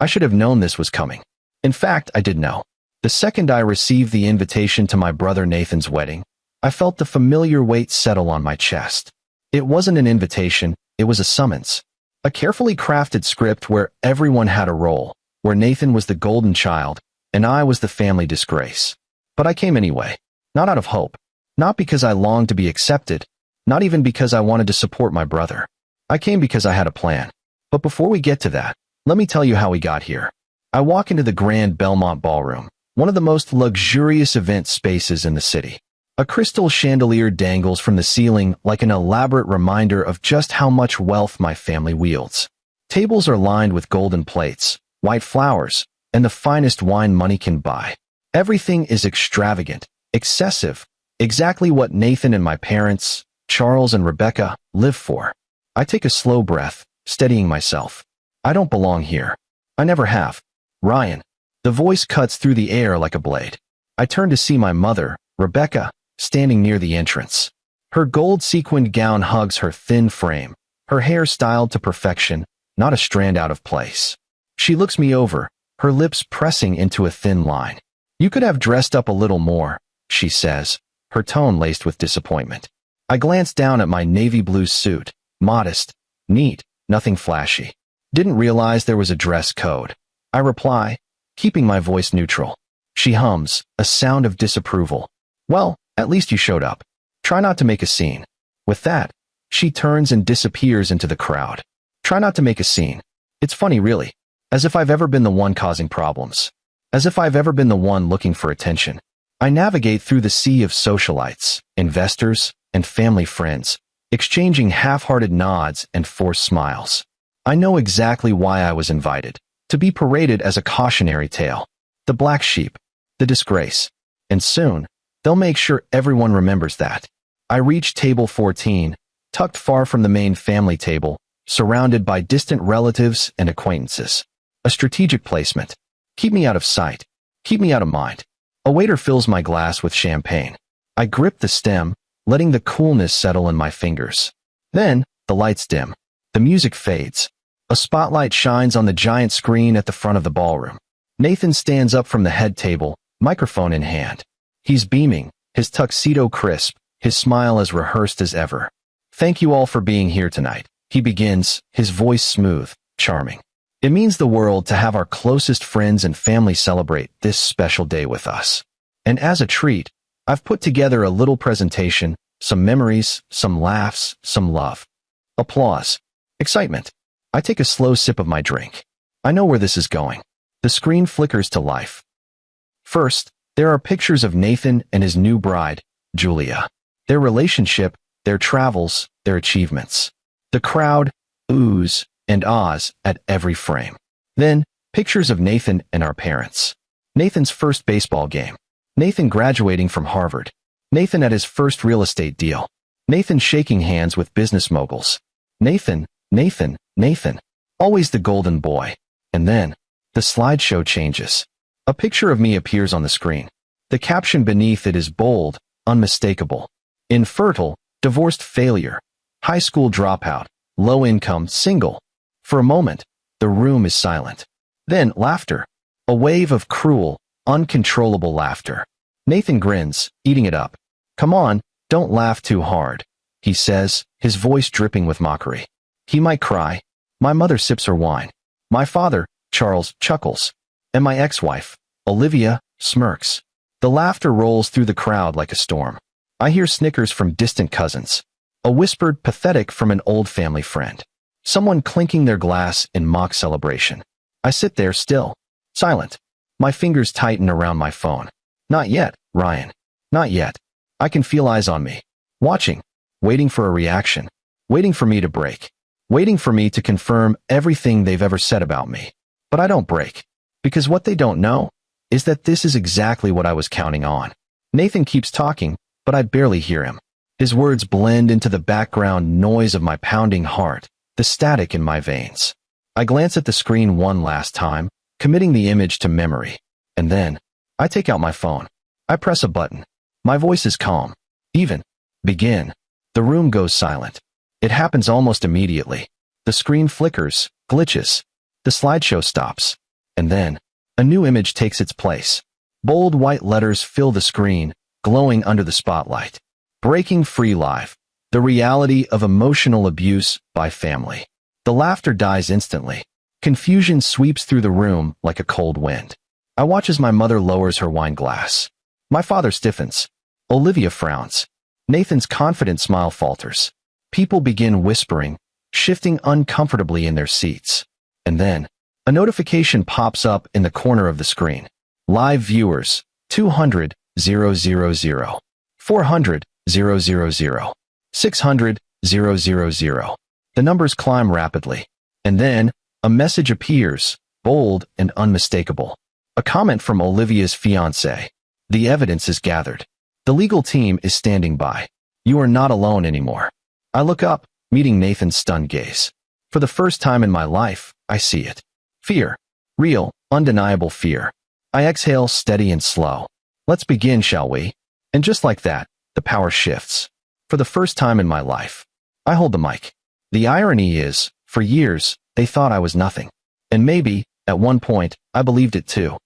I should have known this was coming. In fact, I did know. The second I received the invitation to my brother Nathan's wedding, I felt the familiar weight settle on my chest. It wasn't an invitation, it was a summons. A carefully crafted script where everyone had a role, where Nathan was the golden child, and I was the family disgrace. But I came anyway. Not out of hope. Not because I longed to be accepted. Not even because I wanted to support my brother. I came because I had a plan. But before we get to that, let me tell you how we got here. I walk into the Grand Belmont Ballroom, one of the most luxurious event spaces in the city. A crystal chandelier dangles from the ceiling like an elaborate reminder of just how much wealth my family wields. Tables are lined with golden plates, white flowers, and the finest wine money can buy. Everything is extravagant, excessive, exactly what Nathan and my parents, Charles and Rebecca, live for. I take a slow breath, steadying myself. I don't belong here. I never have. Ryan. The voice cuts through the air like a blade. I turn to see my mother, Rebecca, standing near the entrance. Her gold-sequined gown hugs her thin frame, her hair styled to perfection, not a strand out of place. She looks me over, her lips pressing into a thin line. "You could have dressed up a little more," she says, her tone laced with disappointment. I glance down at my navy blue suit, modest, neat, nothing flashy. "Didn't realize there was a dress code," I reply, keeping my voice neutral. She hums, a sound of disapproval. "Well, at least you showed up. Try not to make a scene." With that, she turns and disappears into the crowd. Try not to make a scene. It's funny, really. As if I've ever been the one causing problems. As if I've ever been the one looking for attention. I navigate through the sea of socialites, investors, and family friends, exchanging half-hearted nods and forced smiles. I know exactly why I was invited. To be paraded as a cautionary tale. The black sheep. The disgrace. And soon, they'll make sure everyone remembers that. I reach table 14, tucked far from the main family table, surrounded by distant relatives and acquaintances. A strategic placement. Keep me out of sight. Keep me out of mind. A waiter fills my glass with champagne. I grip the stem, letting the coolness settle in my fingers. Then, the lights dim. The music fades. A spotlight shines on the giant screen at the front of the ballroom. Nathan stands up from the head table, microphone in hand. He's beaming, his tuxedo crisp, his smile as rehearsed as ever. "Thank you all for being here tonight," he begins, his voice smooth, charming. "It means the world to have our closest friends and family celebrate this special day with us. And as a treat, I've put together a little presentation, some memories, some laughs, some love." Applause. Excitement. I take a slow sip of my drink. I know where this is going. The screen flickers to life. First, there are pictures of Nathan and his new bride, Julia. Their relationship, their travels, their achievements. The crowd oohs and ahs at every frame. Then, pictures of Nathan and our parents. Nathan's first baseball game. Nathan graduating from Harvard. Nathan at his first real estate deal. Nathan shaking hands with business moguls. Nathan. Always the golden boy. And then, the slideshow changes. A picture of me appears on the screen. The caption beneath it is bold, unmistakable. Infertile, divorced failure, high school dropout, low income, single. For a moment, the room is silent. Then, laughter. A wave of cruel, uncontrollable laughter. Nathan grins, eating it up. "Come on, don't laugh too hard," he says, his voice dripping with mockery. He might cry. My mother sips her wine. My father, Charles, chuckles. And my ex-wife, Olivia, smirks. The laughter rolls through the crowd like a storm. I hear snickers from distant cousins. A whispered pathetic from an old family friend. Someone clinking their glass in mock celebration. I sit there still, silent. My fingers tighten around my phone. Not yet, Ryan. Not yet. I can feel eyes on me. Watching. Waiting for a reaction. Waiting for me to break. Waiting for me to confirm everything they've ever said about me. But I don't break. Because what they don't know is that this is exactly what I was counting on. Nathan keeps talking, but I barely hear him. His words blend into the background noise of my pounding heart, the static in my veins. I glance at the screen one last time, committing the image to memory. And then, I take out my phone. I press a button. My voice is calm. Even. Begin. The room goes silent. It happens almost immediately. The screen flickers, glitches. The slideshow stops. And then, a new image takes its place. Bold white letters fill the screen, glowing under the spotlight. Breaking free live. The reality of emotional abuse by family. The laughter dies instantly. Confusion sweeps through the room like a cold wind. I watch as my mother lowers her wine glass. My father stiffens. Olivia frowns. Nathan's confident smile falters. People begin whispering, shifting uncomfortably in their seats. And then, a notification pops up in the corner of the screen. Live viewers, 200, 000. 400, 000. 600, 000. The numbers climb rapidly. And then, a message appears, bold and unmistakable. A comment from Olivia's fiancé. The evidence is gathered. The legal team is standing by. You are not alone anymore. I look up, meeting Nathan's stunned gaze. For the first time in my life, I see it. Fear. Real, undeniable fear. I exhale steady and slow. Let's begin, shall we? And just like that, the power shifts. For the first time in my life, I hold the mic. The irony is, for years, they thought I was nothing. And maybe, at one point, I believed it too.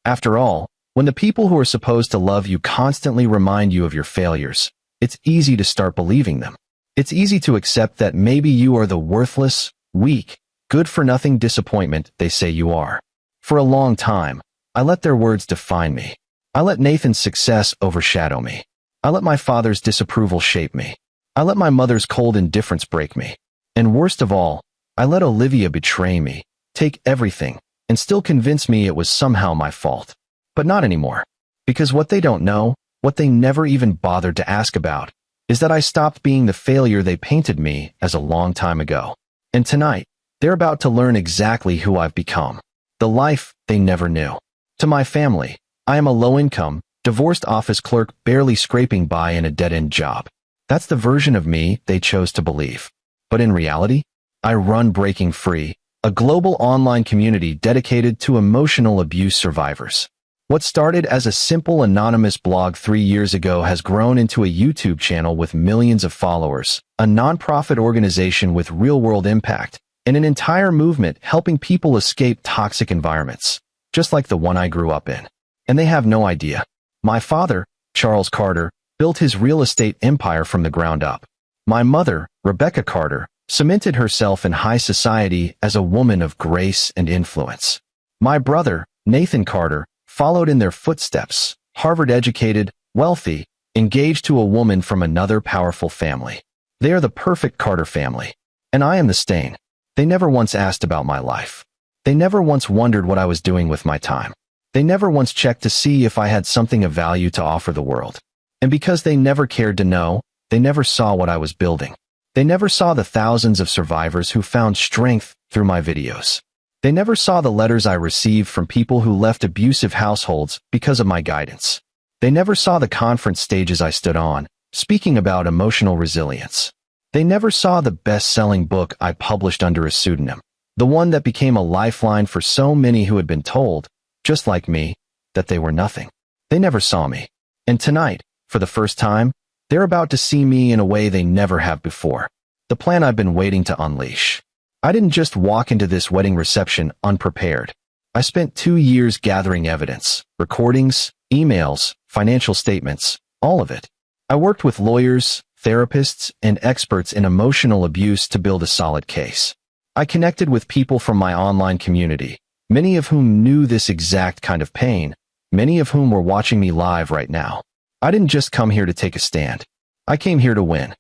After all, when the people who are supposed to love you constantly remind you of your failures, it's easy to start believing them. It's easy to accept that maybe you are the worthless, weak, good-for-nothing disappointment they say you are. For a long time, I let their words define me. I let Nathan's success overshadow me. I let my father's disapproval shape me. I let my mother's cold indifference break me. And worst of all, I let Olivia betray me, take everything, and still convince me it was somehow my fault. But not anymore. Because what they don't know, what they never even bothered to ask about, is that I stopped being the failure they painted me as a long time ago. And tonight, they're about to learn exactly who I've become. The life they never knew. To my family, I am a low-income, divorced office clerk barely scraping by in a dead-end job. That's the version of me they chose to believe. But in reality, I run Breaking Free, a global online community dedicated to emotional abuse survivors. What started as a simple anonymous blog 3 years ago has grown into a YouTube channel with millions of followers, a nonprofit organization with real-world impact, and an entire movement helping people escape toxic environments, just like the one I grew up in. And they have no idea. My father, Charles Carter, built his real estate empire from the ground up. My mother, Rebecca Carter, cemented herself in high society as a woman of grace and influence. My brother, Nathan Carter, followed in their footsteps, Harvard-educated, wealthy, engaged to a woman from another powerful family. They are the perfect Carter family. And I am the stain. They never once asked about my life. They never once wondered what I was doing with my time. They never once checked to see if I had something of value to offer the world. And because they never cared to know, they never saw what I was building. They never saw the thousands of survivors who found strength through my videos. They never saw the letters I received from people who left abusive households because of my guidance. They never saw the conference stages I stood on, speaking about emotional resilience. They never saw the best-selling book I published under a pseudonym, the one that became a lifeline for so many who had been told, just like me, that they were nothing. They never saw me. And tonight, for the first time, they're about to see me in a way they never have before. The plan I've been waiting to unleash. I didn't just walk into this wedding reception unprepared. I spent 2 years gathering evidence, recordings, emails, financial statements, all of it. I worked with lawyers, therapists, and experts in emotional abuse to build a solid case. I connected with people from my online community, many of whom knew this exact kind of pain, many of whom were watching me live right now. I didn't just come here to take a stand. I came here to win.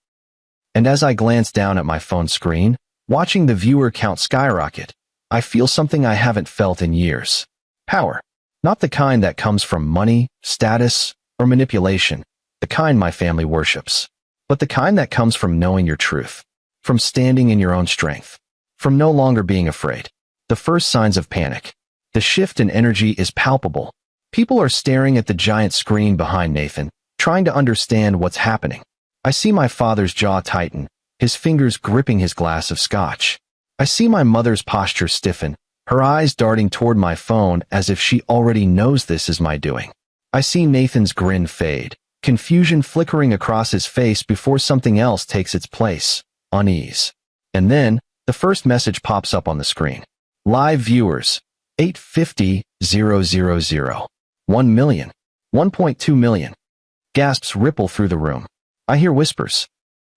And as I glance down at my phone screen, watching the viewer count skyrocket, I feel something I haven't felt in years. Power. Not the kind that comes from money, status, or manipulation, the kind my family worships, but the kind that comes from knowing your truth, from standing in your own strength, from no longer being afraid. The first signs of panic. The shift in energy is palpable. People are staring at the giant screen behind Nathan, trying to understand what's happening. I see my father's jaw tighten, his fingers gripping his glass of scotch. I see my mother's posture stiffen, her eyes darting toward my phone as if she already knows this is my doing. I see Nathan's grin fade, confusion flickering across his face before something else takes its place, unease. And then, the first message pops up on the screen. Live viewers, 850,000. 1 million. 1.2 million. Gasps ripple through the room. I hear whispers.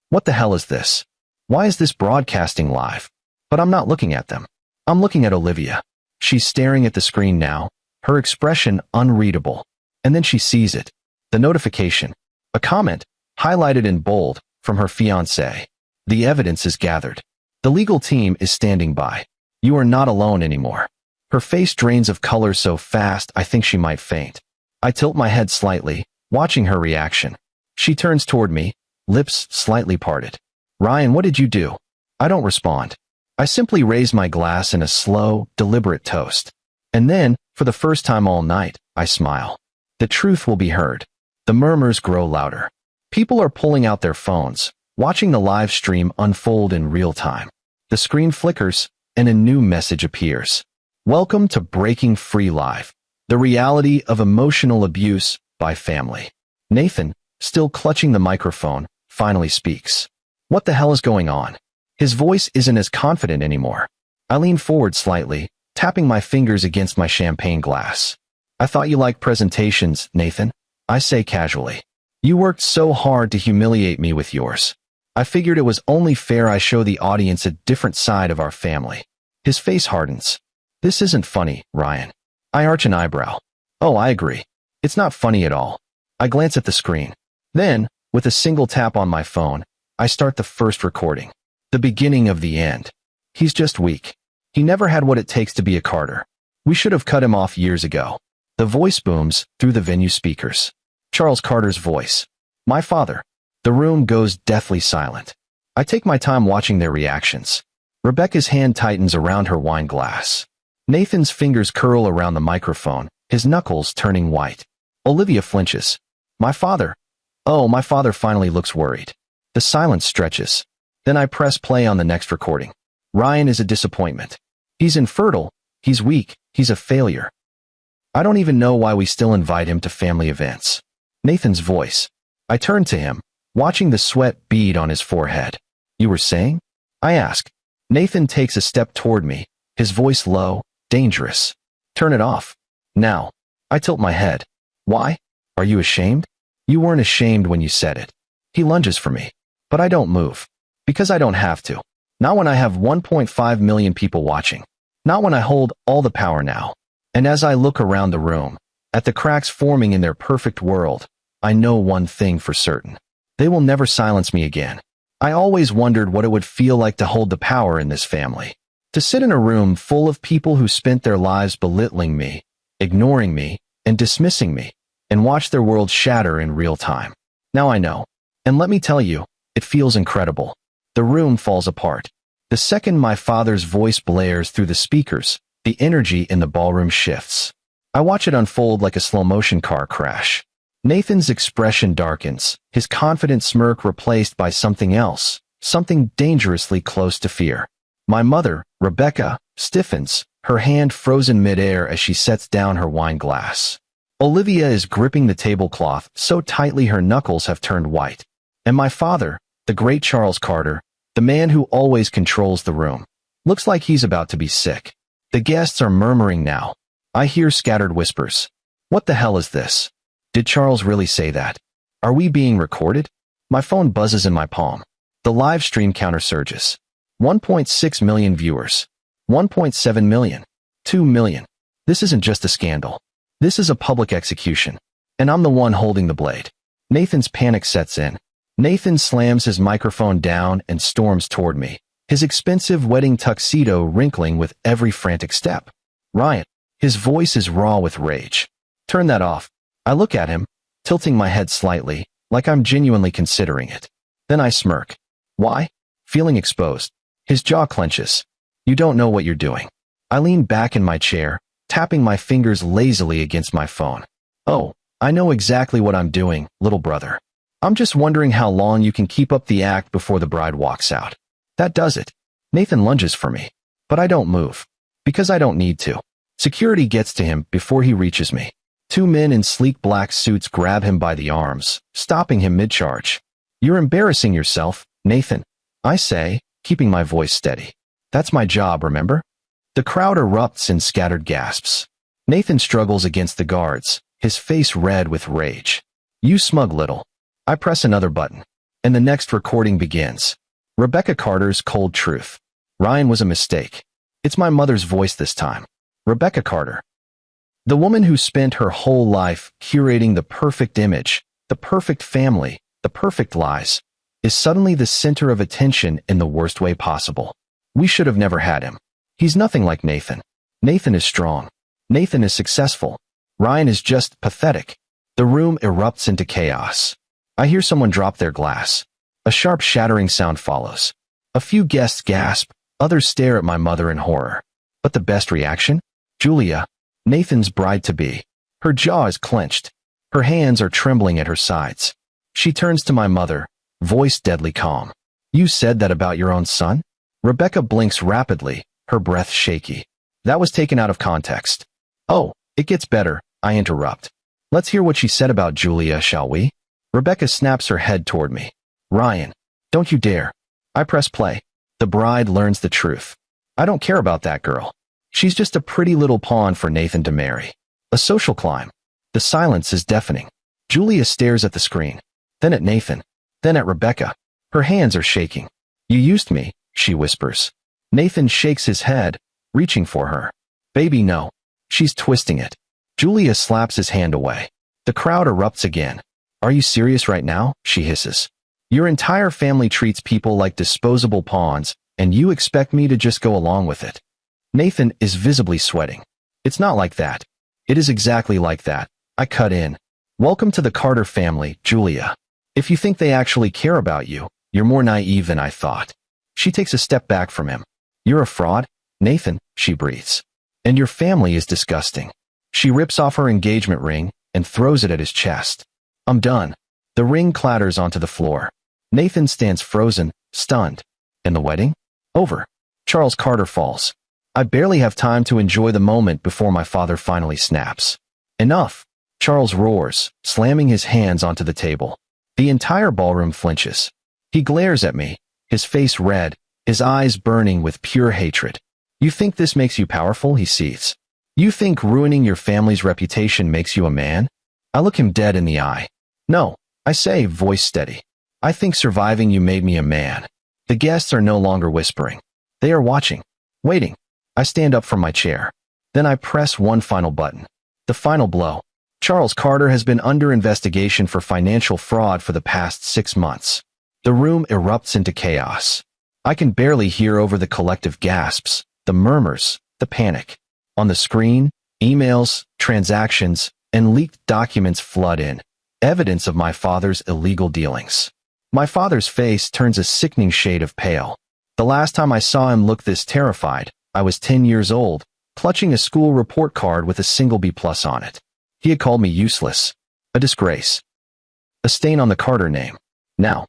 What the hell is this? Why is this broadcasting live? But I'm not looking at them. I'm looking at Olivia. She's staring at the screen now, her expression unreadable. And then she sees it. The notification. A comment, highlighted in bold, from her fiancé. The evidence is gathered. The legal team is standing by. You are not alone anymore. Her face drains of color so fast I think she might faint. I tilt my head slightly, watching her reaction. She turns toward me, lips slightly parted. Ryan, what did you do? I don't respond. I simply raise my glass in a slow, deliberate toast. And then, for the first time all night, I smile. The truth will be heard. The murmurs grow louder. People are pulling out their phones, watching the live stream unfold in real time. The screen flickers, and a new message appears. Welcome to Breaking Free Live, the reality of emotional abuse by family. Nathan, still clutching the microphone, finally speaks. What the hell is going on? His voice isn't as confident anymore. I lean forward slightly, tapping my fingers against my champagne glass. I thought you liked presentations, Nathan, I say casually. You worked so hard to humiliate me with yours. I figured it was only fair I show the audience a different side of our family. His face hardens. This isn't funny, Ryan. I arch an eyebrow. Oh, I agree. It's not funny at all. I glance at the screen. Then, with a single tap on my phone, I start the first recording. The beginning of the end. He's just weak. He never had what it takes to be a Carter. We should have cut him off years ago. The voice booms through the venue speakers. Charles Carter's voice. My father. The room goes deathly silent. I take my time watching their reactions. Rebecca's hand tightens around her wine glass. Nathan's fingers curl around the microphone, his knuckles turning white. Olivia flinches. My father. Oh, my father finally looks worried. The silence stretches. Then I press play on the next recording. Ryan is a disappointment. He's infertile, he's weak, he's a failure. I don't even know why we still invite him to family events. Nathan's voice. I turn to him, watching the sweat bead on his forehead. You were saying? I ask. Nathan takes a step toward me, his voice low, dangerous. Turn it off. Now. I tilt my head. Why? Are you ashamed? You weren't ashamed when you said it. He lunges for me. But I don't move. Because I don't have to. Not when I have 1.5 million people watching. Not when I hold all the power now. And as I look around the room, at the cracks forming in their perfect world, I know one thing for certain. They will never silence me again. I always wondered what it would feel like to hold the power in this family. To sit in a room full of people who spent their lives belittling me, ignoring me, and dismissing me, and watch their world shatter in real time. Now I know. And let me tell you, it feels incredible. The room falls apart. The second my father's voice blares through the speakers, the energy in the ballroom shifts. I watch it unfold like a slow-motion car crash. Nathan's expression darkens, his confident smirk replaced by something else, something dangerously close to fear. My mother, Rebecca, stiffens, her hand frozen midair as she sets down her wine glass. Olivia is gripping the tablecloth so tightly her knuckles have turned white. And my father, the great Charles Carter, the man who always controls the room, looks like he's about to be sick. The guests are murmuring now. I hear scattered whispers. What the hell is this? Did Charles really say that? Are we being recorded? My phone buzzes in my palm. The live stream counter surges. 1.6 million viewers. 1.7 million. 2 million. This isn't just a scandal. This is a public execution. And I'm the one holding the blade. Nathan's panic sets in. Nathan slams his microphone down and storms toward me, his expensive wedding tuxedo wrinkling with every frantic step. Ryan. His voice is raw with rage. Turn that off. I look at him, tilting my head slightly, like I'm genuinely considering it. Then I smirk. Why? Feeling exposed. His jaw clenches. You don't know what you're doing. I lean back in my chair, tapping my fingers lazily against my phone. Oh, I know exactly what I'm doing, little brother. I'm just wondering how long you can keep up the act before the bride walks out. That does it. Nathan lunges for me. But I don't move. Because I don't need to. Security gets to him before he reaches me. Two men in sleek black suits grab him by the arms, stopping him mid-charge. You're embarrassing yourself, Nathan. I say, keeping my voice steady. That's my job, remember? The crowd erupts in scattered gasps. Nathan struggles against the guards, his face red with rage. "You smug little." I press another button, and the next recording begins. Rebecca Carter's cold truth. Ryan was a mistake. It's my mother's voice this time. Rebecca Carter. The woman who spent her whole life curating the perfect image, the perfect family, the perfect lies, is suddenly the center of attention in the worst way possible. We should have never had him. He's nothing like Nathan. Nathan is strong. Nathan is successful. Ryan is just pathetic. The room erupts into chaos. I hear someone drop their glass. A sharp shattering sound follows. A few guests gasp, others stare at my mother in horror. But the best reaction? Julia, Nathan's bride-to-be. Her jaw is clenched. Her hands are trembling at her sides. She turns to my mother, voice deadly calm. "You said that about your own son?" Rebecca blinks rapidly, her breath shaky. That was taken out of context. "Oh, it gets better," I interrupt. "Let's hear what she said about Julia, shall we?" Rebecca snaps her head toward me. "Ryan, don't you dare." I press play. The bride learns the truth. "I don't care about that girl. She's just a pretty little pawn for Nathan to marry. A social climb." The silence is deafening. Julia stares at the screen, then at Nathan, then at Rebecca. Her hands are shaking. "You used me," she whispers. Nathan shakes his head, reaching for her. "Baby, no." She's twisting it. Julia slaps his hand away. The crowd erupts again. "Are you serious right now?" she hisses. "Your entire family treats people like disposable pawns, and you expect me to just go along with it." Nathan is visibly sweating. "It's not like that." "It is exactly like that." I cut in. "Welcome to the Carter family, Julia. If you think they actually care about you, you're more naive than I thought." She takes a step back from him. "You're a fraud, Nathan," she breathes. "And your family is disgusting." She rips off her engagement ring and throws it at his chest. "I'm done." The ring clatters onto the floor. Nathan stands frozen, stunned. And the wedding? Over. Charles Carter falls. I barely have time to enjoy the moment before my father finally snaps. "Enough!" Charles roars, slamming his hands onto the table. The entire ballroom flinches. He glares at me, his face red, his eyes burning with pure hatred. "You think this makes you powerful?" he seethes. "You think ruining your family's reputation makes you a man?" I look him dead in the eye. "No," I say, voice steady. "I think surviving you made me a man." The guests are no longer whispering. They are watching, waiting. I stand up from my chair. Then I press one final button. The final blow. Charles Carter has been under investigation for financial fraud for the past 6 months. The room erupts into chaos. I can barely hear over the collective gasps, the murmurs, the panic. On the screen, emails, transactions, and leaked documents flood in, evidence of my father's illegal dealings. My father's face turns a sickening shade of pale. The last time I saw him look this terrified, I was 10 years old, clutching a school report card with a single B+ on it. He had called me useless, a disgrace, a stain on the Carter name. Now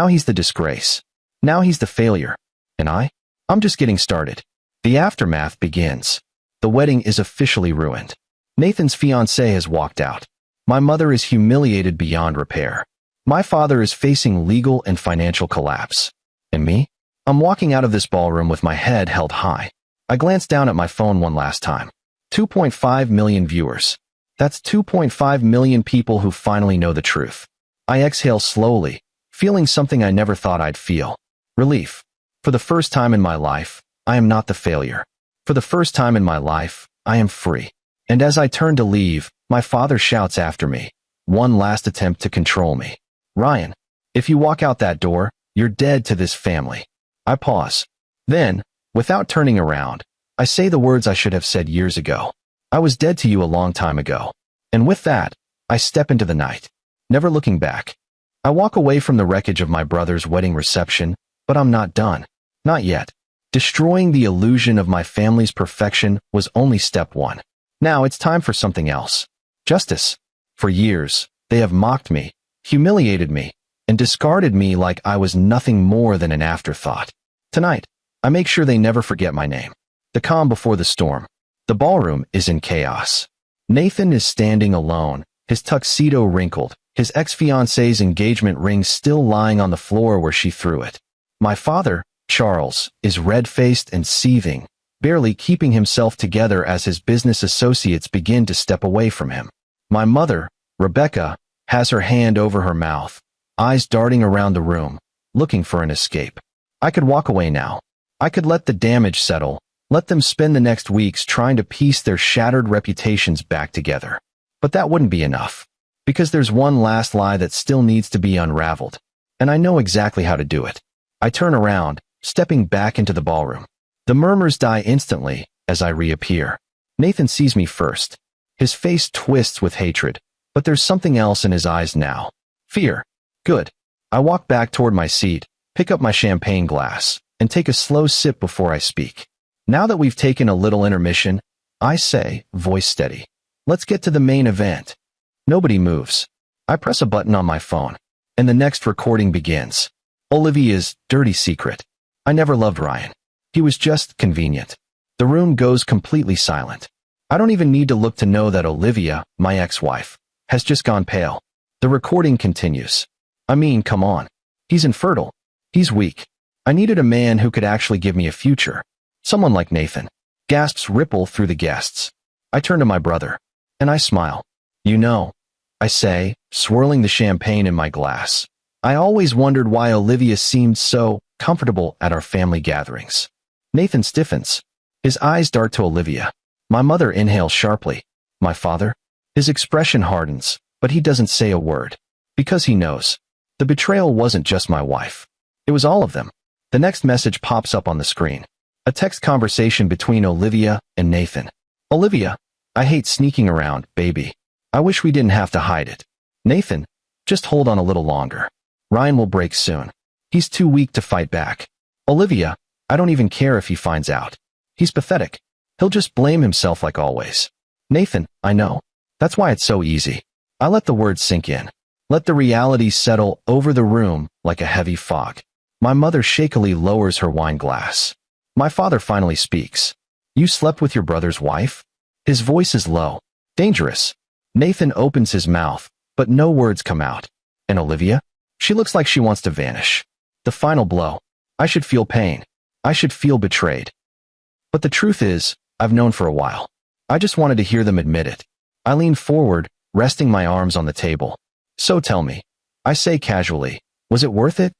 he's the disgrace. Now he's the failure. And I'm just getting started. The aftermath begins. The wedding is officially ruined. Nathan's fiancée has walked out. My mother is humiliated beyond repair. My father is facing legal and financial collapse. And me? I'm walking out of this ballroom with my head held high. I glance down at my phone one last time. 2.5 million viewers. That's 2.5 million people who finally know the truth. I exhale slowly, feeling something I never thought I'd feel. Relief. For the first time in my life, I am not the failure. For the first time in my life, I am free. And as I turn to leave, my father shouts after me. One last attempt to control me. "Ryan, if you walk out that door, you're dead to this family." I pause. Then, without turning around, I say the words I should have said years ago. "I was dead to you a long time ago." And with that, I step into the night, never looking back. I walk away from the wreckage of my brother's wedding reception, but I'm not done. Not yet. Destroying the illusion of my family's perfection was only step one. Now it's time for something else. Justice. For years, they have mocked me, humiliated me, and discarded me like I was nothing more than an afterthought. Tonight, I make sure they never forget my name. The calm before the storm. The ballroom is in chaos. Nathan is standing alone, his tuxedo wrinkled, his ex-fiancée's engagement ring still lying on the floor where she threw it. My father, Charles, is red-faced and seething, barely keeping himself together as his business associates begin to step away from him. My mother, Rebecca, has her hand over her mouth, eyes darting around the room, looking for an escape. I could walk away now. I could let the damage settle, let them spend the next weeks trying to piece their shattered reputations back together. But that wouldn't be enough. Because there's one last lie that still needs to be unraveled. And I know exactly how to do it. I turn around, stepping back into the ballroom. The murmurs die instantly as I reappear. Nathan sees me first. His face twists with hatred, but there's something else in his eyes now. Fear. Good. I walk back toward my seat, pick up my champagne glass, and take a slow sip before I speak. Now that we've taken a little intermission, I say, voice steady. Let's get to the main event. Nobody moves. I press a button on my phone, and the next recording begins. Olivia's dirty secret. I never loved Ryan. He was just convenient. The room goes completely silent. I don't even need to look to know that Olivia, my ex-wife, has just gone pale. The recording continues. I mean, come on. He's infertile. He's weak. I needed a man who could actually give me a future. Someone like Nathan. Gasps ripple through the guests. I turn to my brother, and I smile. You know, I say, swirling the champagne in my glass. I always wondered why Olivia seemed so comfortable at our family gatherings. Nathan stiffens. His eyes dart to Olivia. My mother inhales sharply. My father? His expression hardens, but he doesn't say a word. Because he knows. The betrayal wasn't just my wife. It was all of them. The next message pops up on the screen. A text conversation between Olivia and Nathan. Olivia, I hate sneaking around, baby. I wish we didn't have to hide it. Nathan, just hold on a little longer. Ryan will break soon. He's too weak to fight back. Olivia, I don't even care if he finds out. He's pathetic. He'll just blame himself like always. Nathan, I know. That's why it's so easy. I let the words sink in. Let the reality settle over the room like a heavy fog. My mother shakily lowers her wine glass. My father finally speaks. You slept with your brother's wife? His voice is low. Dangerous. Nathan opens his mouth, but no words come out. And Olivia? She looks like she wants to vanish. The final blow. I should feel pain. I should feel betrayed. But the truth is, I've known for a while. I just wanted to hear them admit it. I lean forward, resting my arms on the table. So tell me. I say casually, was it worth it?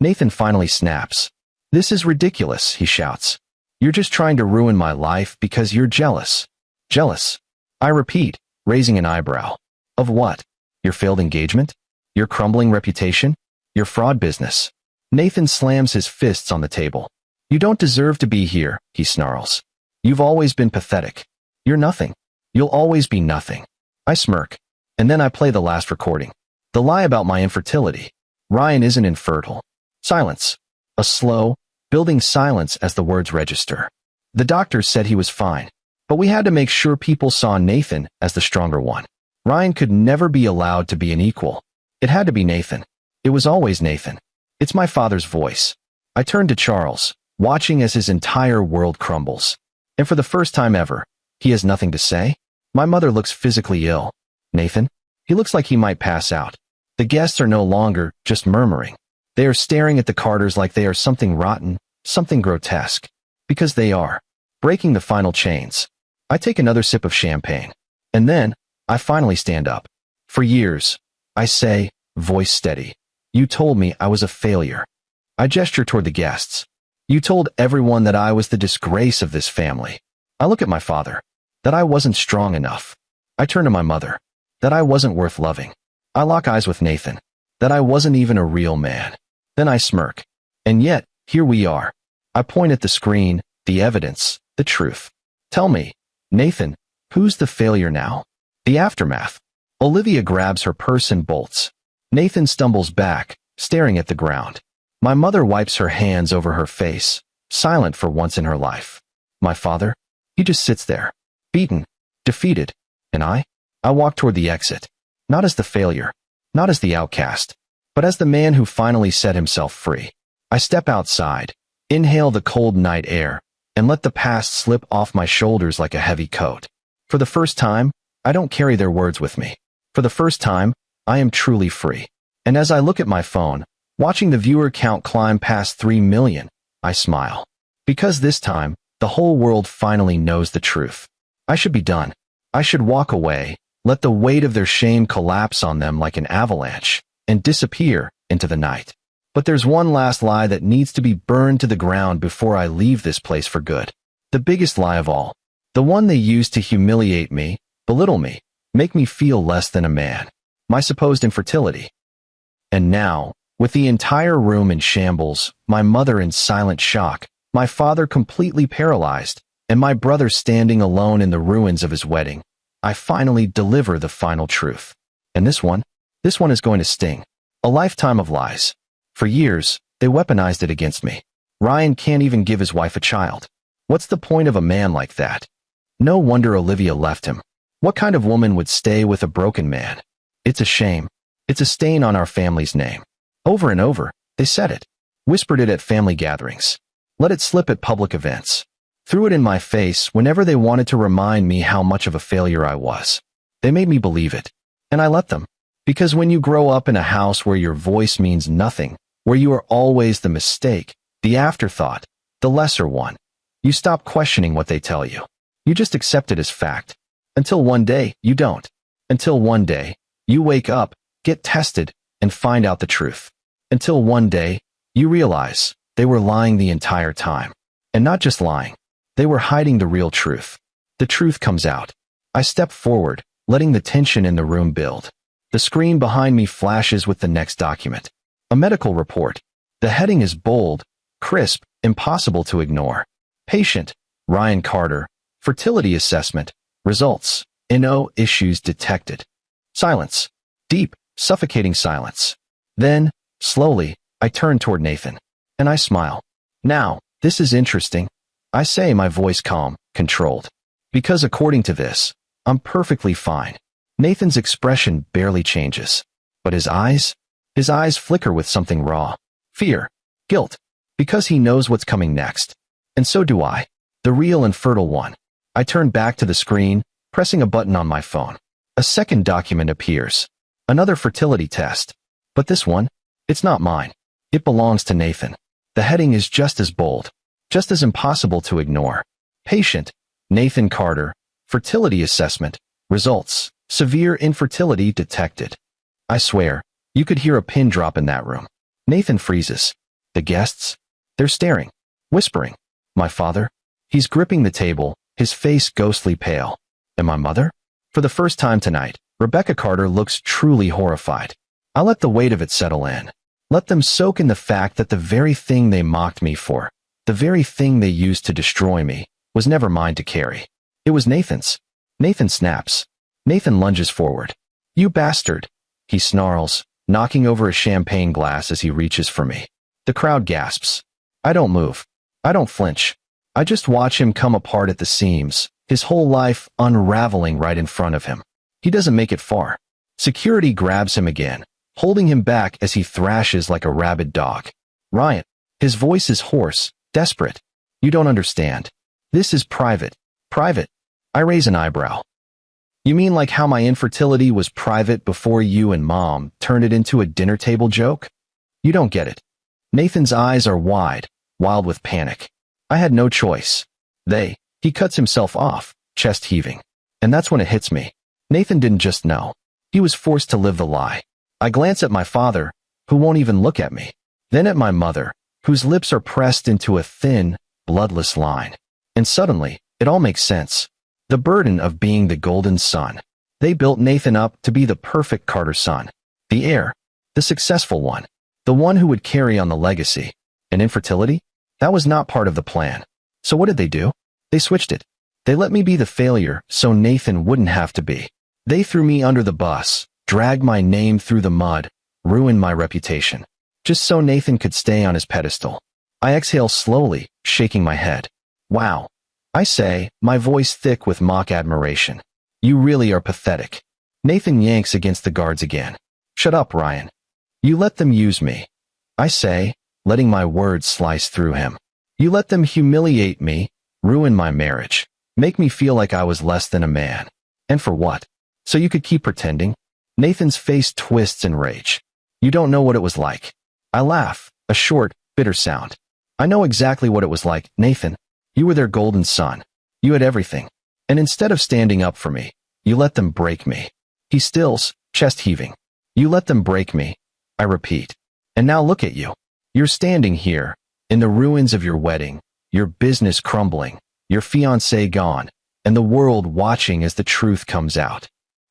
Nathan finally snaps. This is ridiculous, he shouts. You're just trying to ruin my life because you're jealous. Jealous? I repeat, raising an eyebrow. Of what? Your failed engagement? Your crumbling reputation? Your fraud business? Nathan slams his fists on the table. You don't deserve to be here, he snarls. You've always been pathetic. You're nothing. You'll always be nothing. I smirk. And then I play the last recording. The lie about my infertility. Ryan isn't infertile. Silence. A slow, building silence as the words register. The doctor said he was fine, but we had to make sure people saw Nathan as the stronger one. Ryan could never be allowed to be an equal. It had to be Nathan. It was always Nathan. It's my father's voice. I turn to Charles, watching as his entire world crumbles. And for the first time ever, he has nothing to say. My mother looks physically ill. Nathan? He looks like he might pass out. The guests are no longer just murmuring. They are staring at the Carters like they are something rotten, something grotesque. Because they are. Breaking the final chains. I take another sip of champagne. And then, I finally stand up. For years, I say, voice steady. You told me I was a failure. I gesture toward the guests. You told everyone that I was the disgrace of this family. I look at my father. That I wasn't strong enough. I turn to my mother. That I wasn't worth loving. I lock eyes with Nathan. That I wasn't even a real man. Then I smirk. And yet, here we are. I point at the screen, the evidence, the truth. Tell me, Nathan, who's the failure now? The aftermath. Olivia grabs her purse and bolts. Nathan stumbles back, staring at the ground. My mother wipes her hands over her face, silent for once in her life. My father? He just sits there, beaten, defeated. And I walk toward the exit. Not as the failure, not as the outcast, but as the man who finally set himself free. I step outside, inhale the cold night air, and let the past slip off my shoulders like a heavy coat. For the first time, I don't carry their words with me. For the first time, I am truly free. And as I look at my phone, watching the viewer count climb past 3 million, I smile. Because this time, The whole world finally knows the truth. I should be done. I should walk away, let the weight of their shame collapse on them like an avalanche, and disappear into the night. But there's one last lie that needs to be burned to the ground before I leave this place for good. The biggest lie of all. The one they use to humiliate me, belittle me, make me feel less than a man. My supposed infertility. And now, with the entire room in shambles, my mother in silent shock, my father completely paralyzed, and my brother standing alone in the ruins of his wedding, I finally deliver the final truth. And this one is going to sting. A lifetime of lies. For years, they weaponized it against me. Ryan can't even give his wife a child. What's the point of a man like that? No wonder Olivia left him. What kind of woman would stay with a broken man? It's a shame. It's a stain on our family's name. Over and over, they said it. Whispered it at family gatherings. Let it slip at public events. Threw it in my face whenever they wanted to remind me how much of a failure I was. They made me believe it. And I let them. Because when you grow up in a house where your voice means nothing, where you are always the mistake, the afterthought, the lesser one, you stop questioning what they tell you. You just accept it as fact. Until one day, you don't. Until one day, you wake up, get tested, and find out the truth. Until one day, you realize they were lying the entire time. And not just lying. They were hiding the real truth. The truth comes out. I step forward, letting the tension in the room build. The screen behind me flashes with the next document. A medical report. The heading is bold, crisp, impossible to ignore. Patient, Ryan Carter. Fertility assessment. Results. No issues detected. Silence. Deep, suffocating silence. Then, slowly, I turn toward Nathan. And I smile. Now, this is interesting. I say, my voice calm, controlled. Because according to this, I'm perfectly fine. Nathan's expression barely changes. But his eyes flicker with something raw. Fear. Guilt. Because he knows what's coming next. And so do I. The real infertile one. I turn back to the screen, pressing a button on my phone. A second document appears. Another fertility test. But this one, it's not mine. It belongs to Nathan. The heading is just as bold, just as impossible to ignore. Patient, Nathan Carter. Fertility assessment. Results. Severe infertility detected. I swear, you could hear a pin drop in that room. Nathan freezes. The guests? They're staring, whispering. My father? He's gripping the table, his face ghostly pale. And my mother? For the first time tonight, Rebecca Carter looks truly horrified. I let the weight of it settle in. Let them soak in the fact that the very thing they mocked me for, the very thing they used to destroy me, was never mine to carry. It was Nathan's. Nathan snaps. Nathan lunges forward. You bastard, he snarls, knocking over a champagne glass as he reaches for me. The crowd gasps. I don't move. I don't flinch. I just watch him come apart at the seams, his whole life unraveling right in front of him. He doesn't make it far. Security grabs him again, holding him back as he thrashes like a rabid dog. Ryan. His voice is hoarse, desperate. You don't understand. This is private. Private. I raise an eyebrow. You mean like how my infertility was private before you and Mom turned it into a dinner table joke? You don't get it. Nathan's eyes are wide, wild with panic. I had no choice. He cuts himself off, chest heaving. And that's when it hits me. Nathan didn't just know. He was forced to live the lie. I glance at my father, who won't even look at me. Then at my mother, whose lips are pressed into a thin, bloodless line. And suddenly, it all makes sense. The burden of being the golden son. They built Nathan up to be the perfect Carter son. The heir. The successful one. The one who would carry on the legacy. And infertility? That was not part of the plan. So what did they do? They switched it. They let me be the failure so Nathan wouldn't have to be. They threw me under the bus, dragged my name through the mud, ruined my reputation. Just so Nathan could stay on his pedestal. I exhale slowly, shaking my head. Wow. I say, my voice thick with mock admiration. You really are pathetic. Nathan yanks against the guards again. Shut up, Ryan. You let them use me. I say, letting my words slice through him. You let them humiliate me, ruin my marriage, make me feel like I was less than a man. And for what? So you could keep pretending? Nathan's face twists in rage. You don't know what it was like. I laugh, a short, bitter sound. I know exactly what it was like, Nathan. You were their golden son. You had everything. And instead of standing up for me, you let them break me. He stills, chest heaving. You let them break me, I repeat. And now look at you. You're standing here, in the ruins of your wedding, your business crumbling, your fiancé gone, and the world watching as the truth comes out.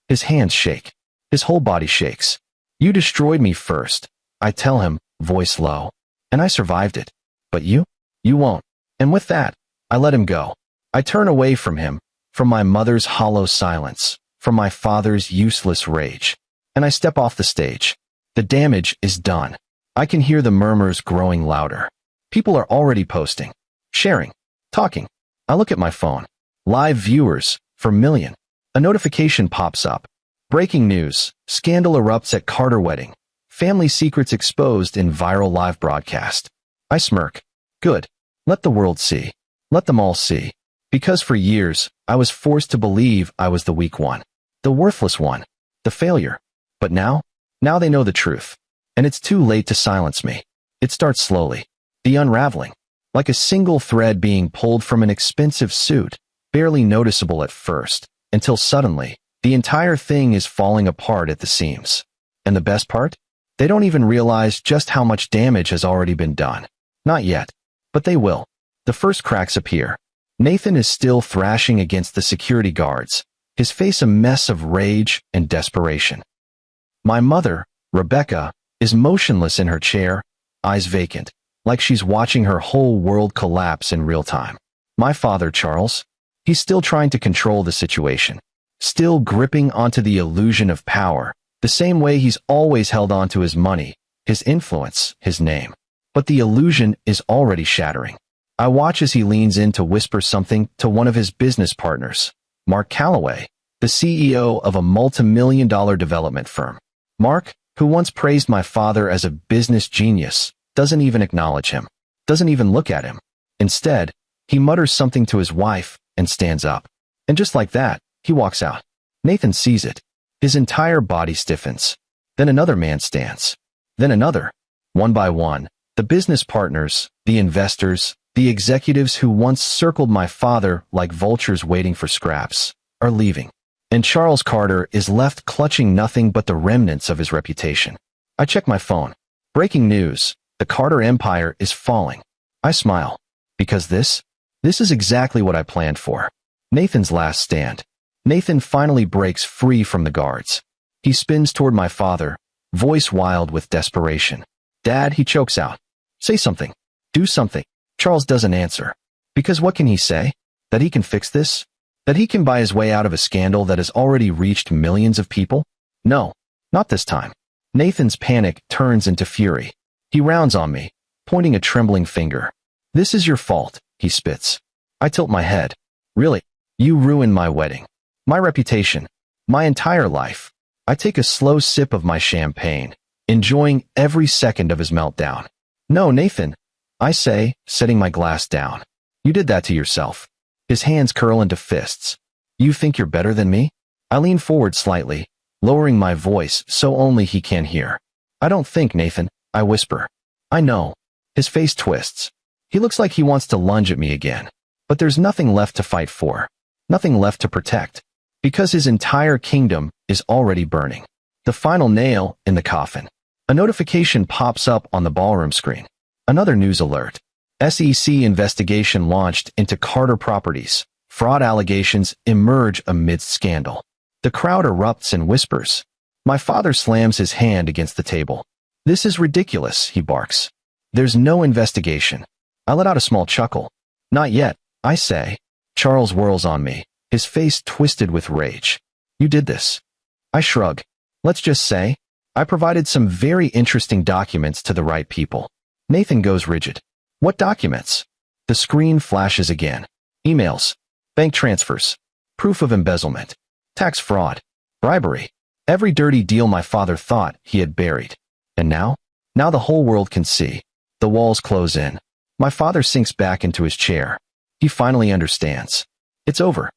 His hands shake. His whole body shakes. You destroyed me first, I tell him, voice low. And I survived it. But you? You won't. And with that, I let him go. I turn away from him, from my mother's hollow silence, from my father's useless rage. And I step off the stage. The damage is done. I can hear the murmurs growing louder. People are already posting, sharing, talking. I look at my phone. Live viewers, for million. A notification pops up. Breaking news. Scandal erupts at Carter wedding. Family secrets exposed in viral live broadcast. I smirk. Good. Let the world see. Let them all see. Because for years, I was forced to believe I was the weak one. The worthless one. The failure. But now they know the truth. And it's too late to silence me. It starts slowly. The unraveling. Like a single thread being pulled from an expensive suit, barely noticeable at first, until suddenly, the entire thing is falling apart at the seams. And the best part? They don't even realize just how much damage has already been done. Not yet. But they will. The first cracks appear. Nathan is still thrashing against the security guards, his face a mess of rage and desperation. My mother, Rebecca, is motionless in her chair, eyes vacant, like she's watching her whole world collapse in real time. My father, Charles, he's still trying to control the situation, still gripping onto the illusion of power, the same way he's always held on to his money, his influence, his name. But the illusion is already shattering. I watch as he leans in to whisper something to one of his business partners, Mark Calloway, the CEO of a multi-million-dollar development firm. Mark, who once praised my father as a business genius, doesn't even acknowledge him, doesn't even look at him. Instead, he mutters something to his wife and stands up. And just like that, he walks out. Nathan sees it. His entire body stiffens. Then another man stands. Then another. One by one, the business partners, the investors, the executives who once circled my father like vultures waiting for scraps, are leaving. And Charles Carter is left clutching nothing but the remnants of his reputation. I check my phone. Breaking news. The Carter empire is falling. I smile. Because this is exactly what I planned for. Nathan's last stand. Nathan finally breaks free from the guards. He spins toward my father, voice wild with desperation. Dad, he chokes out. Say something. Do something. Charles doesn't answer. Because what can he say? That he can fix this? That he can buy his way out of a scandal that has already reached millions of people? No, not this time. Nathan's panic turns into fury. He rounds on me, pointing a trembling finger. This is your fault, he spits. I tilt my head. Really? You ruined my wedding. My reputation. My entire life. I take a slow sip of my champagne, enjoying every second of his meltdown. No, Nathan, I say, setting my glass down. You did that to yourself. His hands curl into fists. You think you're better than me? I lean forward slightly, lowering my voice so only he can hear. I don't think, Nathan, I whisper. I know. His face twists. He looks like he wants to lunge at me again. But there's nothing left to fight for. Nothing left to protect. Because his entire kingdom is already burning. The final nail in the coffin. A notification pops up on the ballroom screen. Another news alert. SEC investigation launched into Carter Properties. Fraud allegations emerge amidst scandal. The crowd erupts and whispers. My father slams his hand against the table. This is ridiculous, he barks. There's no investigation. I let out a small chuckle. Not yet, I say. Charles whirls on me, his face twisted with rage. You did this. I shrug. Let's just say, I provided some very interesting documents to the right people. Nathan goes rigid. What documents? The screen flashes again. Emails. Bank transfers. Proof of embezzlement. Tax fraud. Bribery. Every dirty deal my father thought he had buried. And now? Now the whole world can see. The walls close in. My father sinks back into his chair. He finally understands. It's over.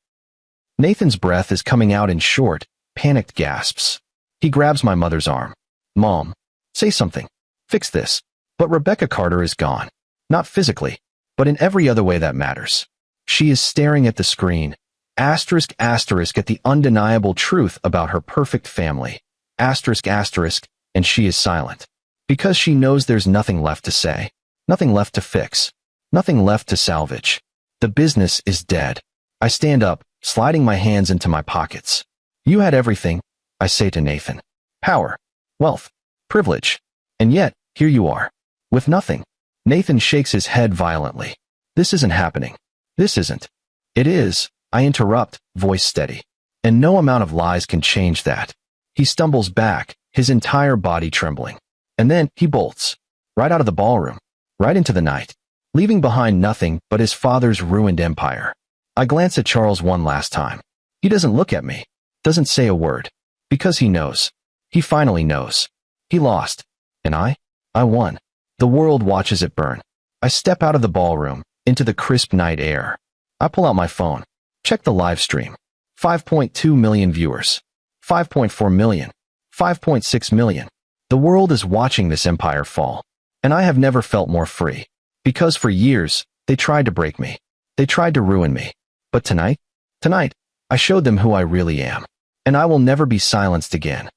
Nathan's breath is coming out in short, panicked gasps. He grabs my mother's arm. Mom, say something. Fix this. But Rebecca Carter is gone. Not physically, but in every other way that matters. She is staring at the screen. Asterisk asterisk at the undeniable truth about her perfect family. Asterisk asterisk, and she is silent. Because she knows there's nothing left to say. Nothing left to fix. Nothing left to salvage. The business is dead. I stand up, sliding my hands into my pockets. You had everything, I say to Nathan. Power, wealth, privilege. And yet, here you are. With nothing. Nathan shakes his head violently. This isn't happening. This isn't. It is, I interrupt, voice steady. And no amount of lies can change that. He stumbles back, his entire body trembling. And then he bolts. Right out of the ballroom. Right into the night. Leaving behind nothing but his father's ruined empire. I glance at Charles one last time. He doesn't look at me. Doesn't say a word. Because he knows. He finally knows. He lost. And I won. The world watches it burn. I step out of the ballroom, into the crisp night air. I pull out my phone. Check the live stream. 5.2 million viewers. 5.4 million. 5.6 million. The world is watching this empire fall. And I have never felt more free. Because for years, they tried to break me. They tried to ruin me. But tonight, I showed them who I really am. And I will never be silenced again.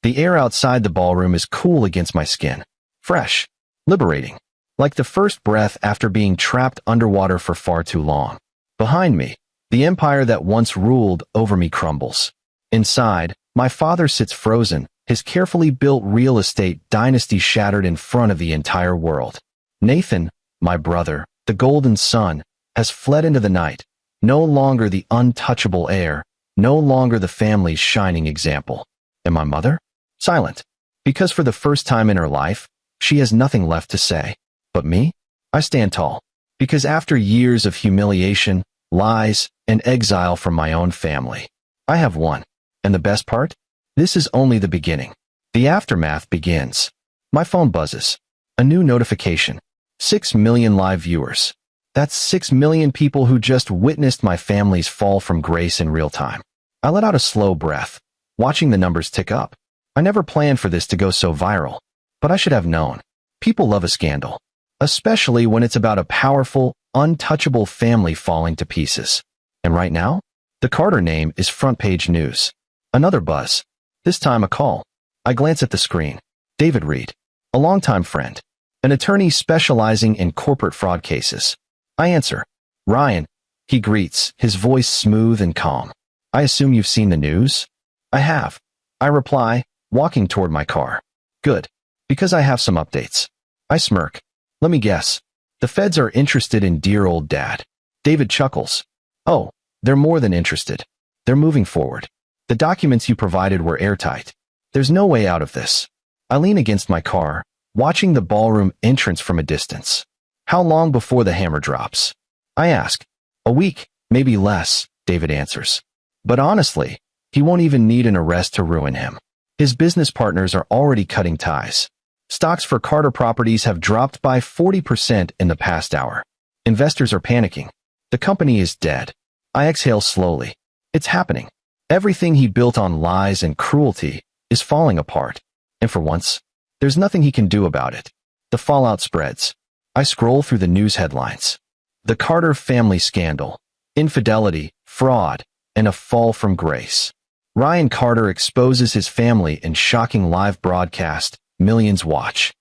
The air outside the ballroom is cool against my skin. Fresh. Liberating. Like the first breath after being trapped underwater for far too long. Behind me, the empire that once ruled over me crumbles. Inside, my father sits frozen, his carefully built real estate dynasty shattered in front of the entire world. Nathan, my brother, the golden son, has fled into the night, no longer the untouchable heir, no longer the family's shining example. And my mother? Silent. Because for the first time in her life, she has nothing left to say. But me? I stand tall. Because after years of humiliation, lies, and exile from my own family, I have won. And the best part? This is only the beginning. The aftermath begins. My phone buzzes. A new notification. 6 million live viewers. That's 6 million people who just witnessed my family's fall from grace in real time. I let out a slow breath, watching the numbers tick up. I never planned for this to go so viral, but I should have known. People love a scandal, especially when it's about a powerful, untouchable family falling to pieces. And right now, the Carter name is front page news. Another buzz. This time a call. I glance at the screen. David Reed, a longtime friend, an attorney specializing in corporate fraud cases. I answer. Ryan, he greets, his voice smooth and calm. I assume you've seen the news? I have. I reply, walking toward my car. Good. Because I have some updates. I smirk. Let me guess. The feds are interested in dear old dad. David chuckles. Oh, they're more than interested. They're moving forward. The documents you provided were airtight. There's no way out of this. I lean against my car, watching the ballroom entrance from a distance. How long before the hammer drops? I ask. A week, maybe less, David answers. But honestly, he won't even need an arrest to ruin him. His business partners are already cutting ties. Stocks for Carter Properties have dropped by 40% in the past hour. Investors are panicking. The company is dead. I exhale slowly. It's happening. Everything he built on lies and cruelty is falling apart. And for once, there's nothing he can do about it. The fallout spreads. I scroll through the news headlines. The Carter family scandal, infidelity, fraud, and a fall from grace. Ryan Carter exposes his family in shocking live broadcast. Millions watch.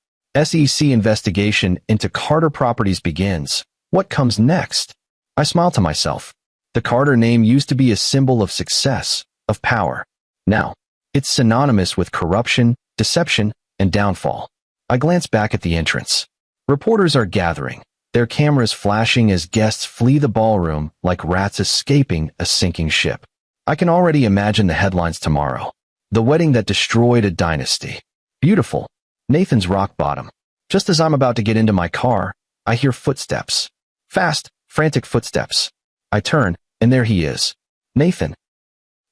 SEC investigation into Carter Properties begins. What comes next? I smile to myself. The Carter name used to be a symbol of success, of power. Now, it's synonymous with corruption, deception, and downfall. I glance back at the entrance. Reporters are gathering, their cameras flashing as guests flee the ballroom like rats escaping a sinking ship. I can already imagine the headlines tomorrow. The wedding that destroyed a dynasty. Beautiful. Nathan's rock bottom. Just as I'm about to get into my car, I hear footsteps. Fast, frantic footsteps. I turn, and there he is. Nathan.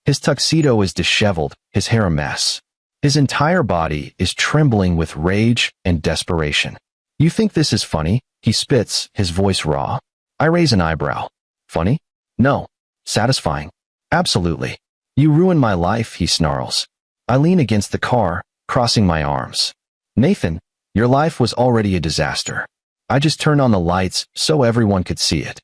His tuxedo is disheveled, his hair a mess. His entire body is trembling with rage and desperation. You think this is funny? He spits, his voice raw. I raise an eyebrow. Funny? No. Satisfying. Absolutely. You ruined my life, he snarls. I lean against the car, crossing my arms. Nathan, your life was already a disaster. I just turned on the lights so everyone could see it.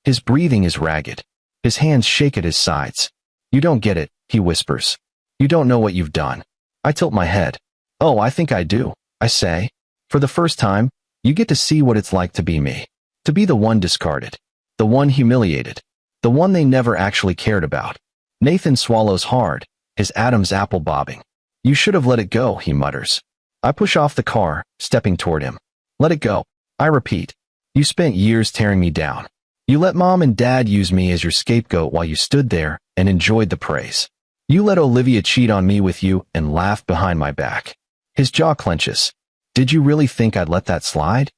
His breathing is ragged. His hands shake at his sides. "You don't get it," he whispers. "You don't know what you've done." I tilt my head. "Oh, I think I do," I say. "For the first time, you get to see what it's like to be me. To be the one discarded. The one humiliated. The one they never actually cared about." Nathan swallows hard, his Adam's apple bobbing. "You should have let it go," he mutters. I push off the car, stepping toward him. "Let it go," I repeat. "You spent years tearing me down. You let Mom and Dad use me as your scapegoat while you stood there and enjoyed the praise. You let Olivia cheat on me with you and laughed behind my back." His jaw clenches. "Did you really think I'd let that slide?"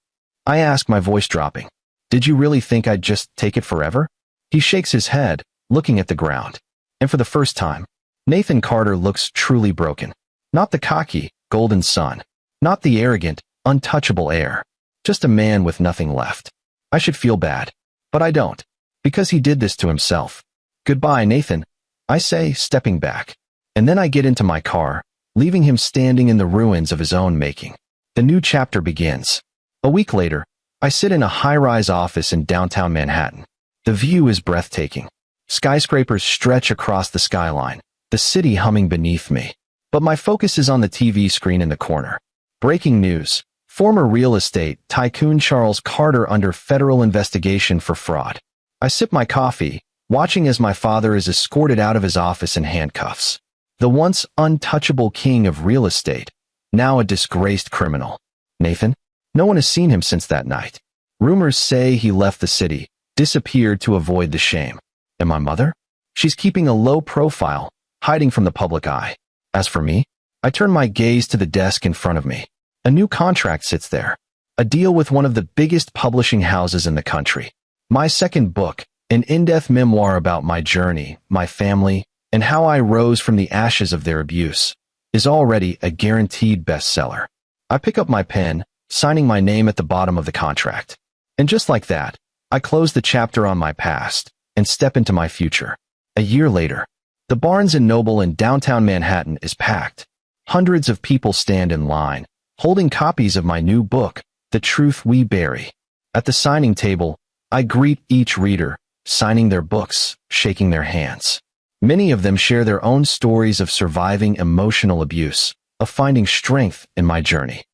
I ask, my voice dropping. "Did you really think I'd just take it forever?" He shakes his head, looking at the ground. And for the first time, Nathan Carter looks truly broken. Not the cocky, golden son. Not the arrogant, untouchable heir. Just a man with nothing left. I should feel bad. But I don't. Because he did this to himself. "Goodbye, Nathan," I say, stepping back. And then I get into my car, leaving him standing in the ruins of his own making. The new chapter begins. A week later, I sit in a high-rise office in downtown Manhattan. The view is breathtaking. Skyscrapers stretch across the skyline, the city humming beneath me. But my focus is on the TV screen in the corner. Breaking news. Former real estate tycoon Charles Carter under federal investigation for fraud. I sip my coffee, watching as my father is escorted out of his office in handcuffs. The once untouchable king of real estate, now a disgraced criminal. Nathan? No one has seen him since that night. Rumors say he left the city, disappeared to avoid the shame. And my mother? She's keeping a low profile, hiding from the public eye. As for me, I turn my gaze to the desk in front of me. A new contract sits there. A deal with one of the biggest publishing houses in the country. My second book, an in-depth memoir about my journey, my family, and how I rose from the ashes of their abuse, is already a guaranteed bestseller. I pick up my pen, signing my name at the bottom of the contract. And just like that, I close the chapter on my past and step into my future. A year later, the Barnes & Noble in downtown Manhattan is packed. Hundreds of people stand in line, holding copies of my new book, The Truth We Bury. At the signing table, I greet each reader, signing their books, shaking their hands. Many of them share their own stories of surviving emotional abuse, of finding strength in my journey.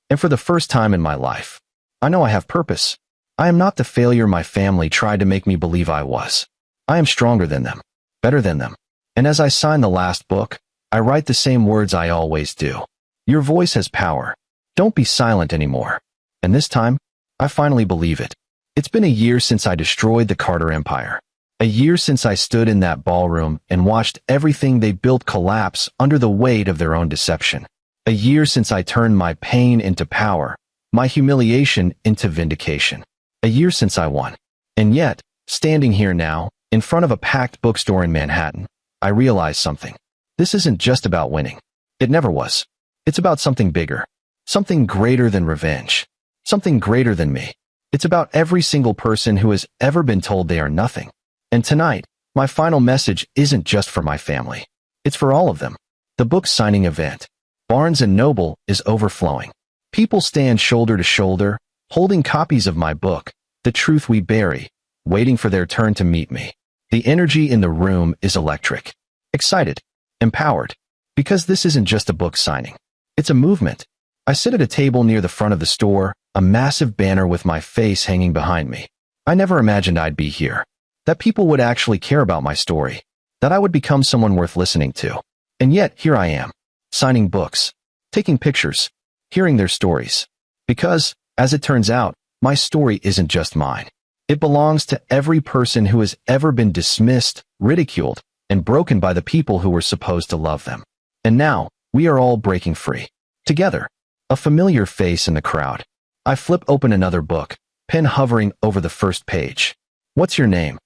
And for the first time in my life, I know I have purpose. I am not the failure my family tried to make me believe I was. I am stronger than them, better than them. And as I sign the last book, I write the same words I always do. Your voice has power. Don't be silent anymore. And this time, I finally believe it. It's been a year since I destroyed the Carter Empire. A year since I stood in that ballroom and watched everything they built collapse under the weight of their own deception. A year since I turned my pain into power, my humiliation into vindication. A year since I won. And yet, standing here now, in front of a packed bookstore in Manhattan, I realize something. This isn't just about winning. It never was. It's about something bigger. Something greater than revenge. Something greater than me. It's about every single person who has ever been told they are nothing. And tonight, my final message isn't just for my family. It's for all of them. The book signing event, Barnes & Noble, is overflowing. People stand shoulder to shoulder, holding copies of my book, The Truth We Bury, waiting for their turn to meet me. The energy in the room is electric. Excited. Empowered. Because this isn't just a book signing. It's a movement. I sit at a table near the front of the store, a massive banner with my face hanging behind me. I never imagined I'd be here. That people would actually care about my story. That I would become someone worth listening to. And yet, here I am. Signing books. Taking pictures. Hearing their stories. Because, as it turns out, my story isn't just mine. It belongs to every person who has ever been dismissed, ridiculed, and broken by the people who were supposed to love them. And now, we are all breaking free. Together. A familiar face in the crowd. I flip open another book, pen hovering over the first page. What's your name?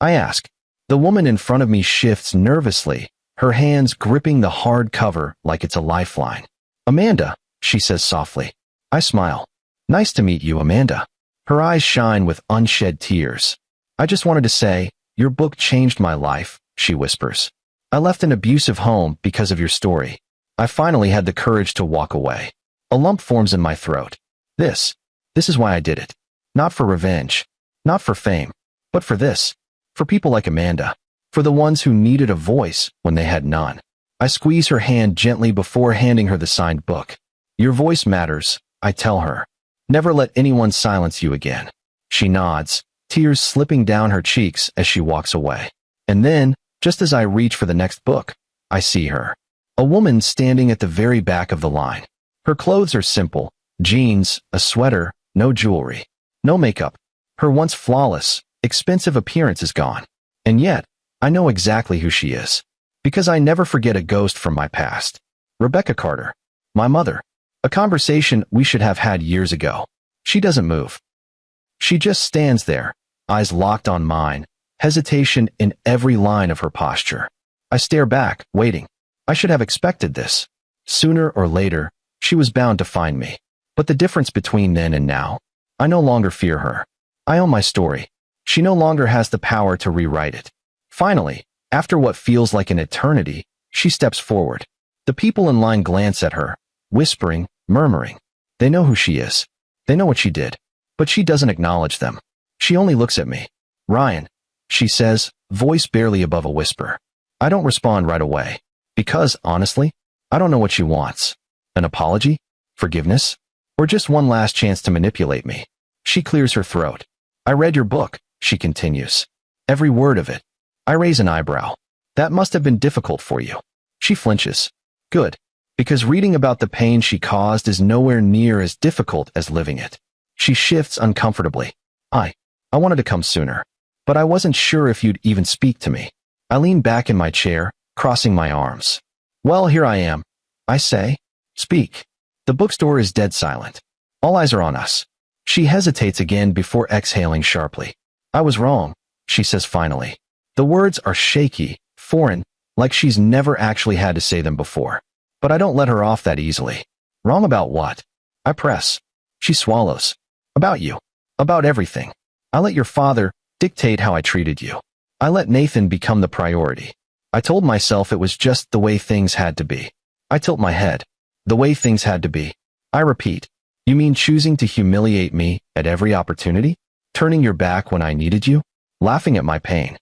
I ask. The woman in front of me shifts nervously, her hands gripping the hard cover like it's a lifeline. Amanda, she says softly. I smile. Nice to meet you, Amanda. Her eyes shine with unshed tears. I just wanted to say, your book changed my life, she whispers. I left an abusive home because of your story. I finally had the courage to walk away. A lump forms in my throat. This is why I did it. Not for revenge. Not for fame. But for this, for people like Amanda, for the ones who needed a voice when they had none. I squeeze her hand gently before handing her the signed book. Your voice matters, I tell her. Never let anyone silence you again. She nods, tears slipping down her cheeks as she walks away. And then, just as I reach for the next book, I see her. A woman standing at the very back of the line. Her clothes are simple, jeans, a sweater, no jewelry, no makeup. Her once flawless, expensive appearance is gone. And yet, I know exactly who she is. Because I never forget a ghost from my past. Rebecca Carter. My mother. A conversation we should have had years ago. She doesn't move. She just stands there, eyes locked on mine, hesitation in every line of her posture. I stare back, waiting. I should have expected this. Sooner or later, she was bound to find me. But the difference between then and now, I no longer fear her. I own my story. She no longer has the power to rewrite it. Finally, after what feels like an eternity, she steps forward. The people in line glance at her, whispering, murmuring. They know who she is. They know what she did. But she doesn't acknowledge them. She only looks at me. Ryan, she says, voice barely above a whisper. I don't respond right away. Because, honestly, I don't know what she wants. An apology? Forgiveness? Or just one last chance to manipulate me? She clears her throat. I read your book, she continues. Every word of it. I raise an eyebrow. That must have been difficult for you. She flinches. Good. Because reading about the pain she caused is nowhere near as difficult as living it. She shifts uncomfortably. I wanted to come sooner. But I wasn't sure if you'd even speak to me. I lean back in my chair, crossing my arms. Well, here I am. I say. Speak. The bookstore is dead silent. All eyes are on us. She hesitates again before exhaling sharply. I was wrong, she says finally. The words are shaky, foreign, like she's never actually had to say them before. But I don't let her off that easily. Wrong about what? I press. She swallows. About you. About everything. I let your father dictate how I treated you. I let Nathan become the priority. I told myself it was just the way things had to be. I tilt my head. The way things had to be. I repeat. You mean choosing to humiliate me at every opportunity? Turning your back when I needed you? Laughing at my pain.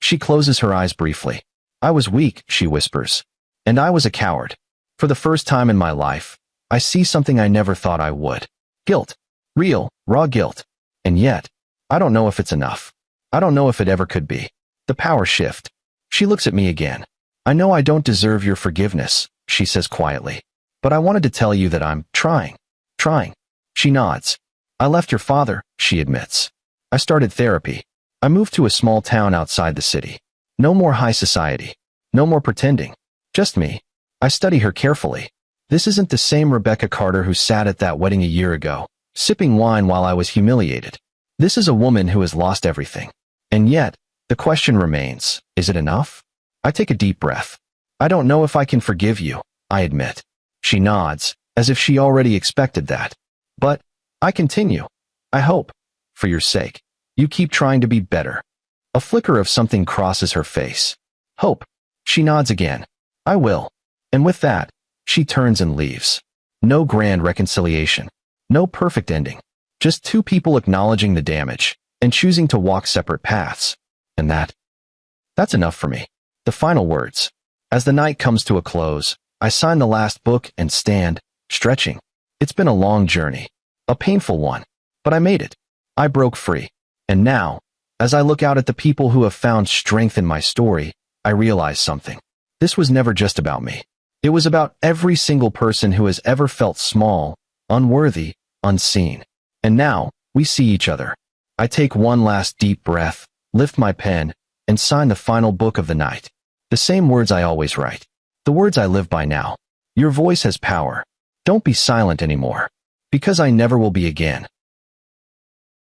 She closes her eyes briefly. I was weak, she whispers. And I was a coward. For the first time in my life, I see something I never thought I would. Guilt. Real, raw guilt. And yet, I don't know if it's enough. I don't know if it ever could be. The power shift. She looks at me again. I know I don't deserve your forgiveness, she says quietly. But I wanted to tell you that I'm trying. Trying. She nods. I left your father, she admits. I started therapy. I moved to a small town outside the city. No more high society. No more pretending. Just me. I study her carefully. This isn't the same Rebecca Carter who sat at that wedding a year ago, sipping wine while I was humiliated. This is a woman who has lost everything. And yet, the question remains, is it enough? I take a deep breath. I don't know if I can forgive you, I admit. She nods, as if she already expected that. But, I continue. I hope, for your sake, you keep trying to be better. A flicker of something crosses her face. Hope. She nods again. I will. And with that, she turns and leaves. No grand reconciliation. No perfect ending. Just two people acknowledging the damage and choosing to walk separate paths. And that's enough for me. The final words. As the night comes to a close, I sign the last book and stand, stretching. It's been a long journey. A painful one. But I made it. I broke free. And now, as I look out at the people who have found strength in my story, I realize something. This was never just about me. It was about every single person who has ever felt small, unworthy, unseen. And now, we see each other. I take one last deep breath, lift my pen, and sign the final book of the night. The same words I always write. The words I live by now. Your voice has power. Don't be silent anymore. Because I never will be again.